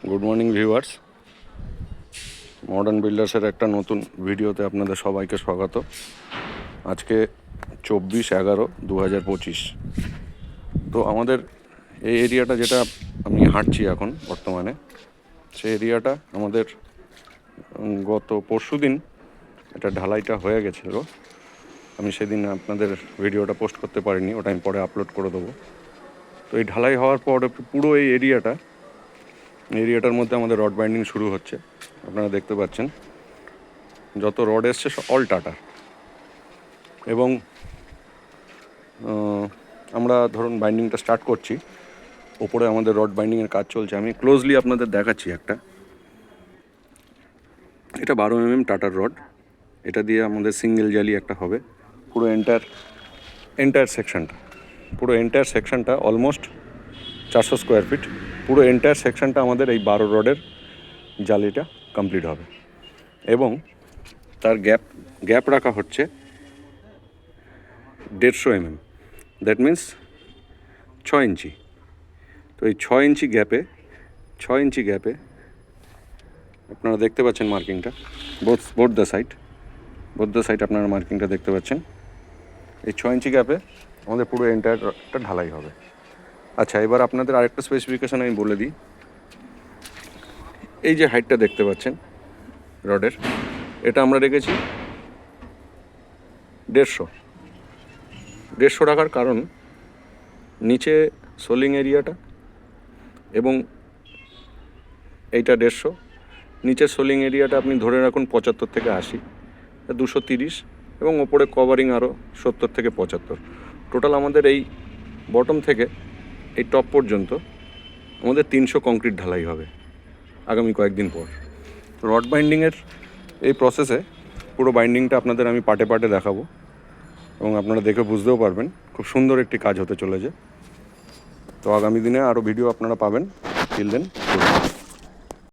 Good morning viewers, modern বিল্ডার্সের একটা নতুন ভিডিওতে আপনাদের সবাইকে স্বাগত। আজকে 24/11/2025। তো আমাদের এই এরিয়াটা যেটা আমি হাঁটছি এখন বর্তমানে, সেই এরিয়াটা আমাদের গত পরশু দিন এটা ঢালাইটা হয়ে গেছিলো। আমি সেদিন আপনাদের ভিডিওটা পোস্ট করতে পারিনি, ওটা আমি পরে আপলোড করে দেবো। তো এই ঢালাই হওয়ার পর পুরো এই এরিয়াটার মধ্যে আমাদের রড বাইন্ডিং শুরু হচ্ছে। আপনারা দেখতে পাচ্ছেন যত রড এসছে অল টাটা। এবং আমরা ধরুন বাইন্ডিংটা স্টার্ট করছি, ওপরে আমাদের রড বাইন্ডিংয়ের কাজ চলছে। আমি ক্লোজলি আপনাদের দেখাচ্ছি একটা, এটা 12 mm টাটার রড। এটা দিয়ে আমাদের সিঙ্গেল জালি একটা হবে। পুরো এন্টায়ার সেকশনটা অলমোস্ট 400 স্কোয়ার ফিট। পুরো এন্টায়ার সেকশনটা আমাদের এই 12 রডের জালিটা কমপ্লিট হবে। এবং তার গ্যাপ রাখা হচ্ছে 150 mm, দ্যাট মিন্স 6 ইঞ্চি। তো এই 6 ইঞ্চি গ্যাপে আপনারা দেখতে পাচ্ছেন মার্কিংটা, বোথ দ্য সাইড আপনারা মার্কিংটা দেখতে পাচ্ছেন। এই 6 ইঞ্চি গ্যাপে আমাদের পুরো এন্টায়ারটা ঢালাই হবে। আচ্ছা, এবার আপনাদের আরেকটা স্পেসিফিকেশান আমি বলে দিই। এই যে হাইটটা দেখতে পাচ্ছেন রডের, এটা আমরা রেখেছি 150 রাখার কারণ নিচে সোলিং এরিয়াটা এবং এইটা 150, নিচের সোলিং এরিয়াটা আপনি ধরে রাখুন 75 থেকে 80, 230, এবং ওপরে কভারিং আরও 70 থেকে 75। টোটাল আমাদের এই বটম থেকে এই টপ পর্যন্ত আমাদের 300 কংক্রিট ঢালাই হবে আগামী কয়েকদিন পর। রড বাইন্ডিংয়ের এই প্রসেসে পুরো বাইন্ডিংটা আপনাদের আমি পার্টে পার্টে দেখাবো এবং আপনারা দেখে বুঝতেও পারবেন খুব সুন্দর একটি কাজ হতে চলেছে। তো আগামী দিনে আরও ভিডিও আপনারা পাবেন। Till then,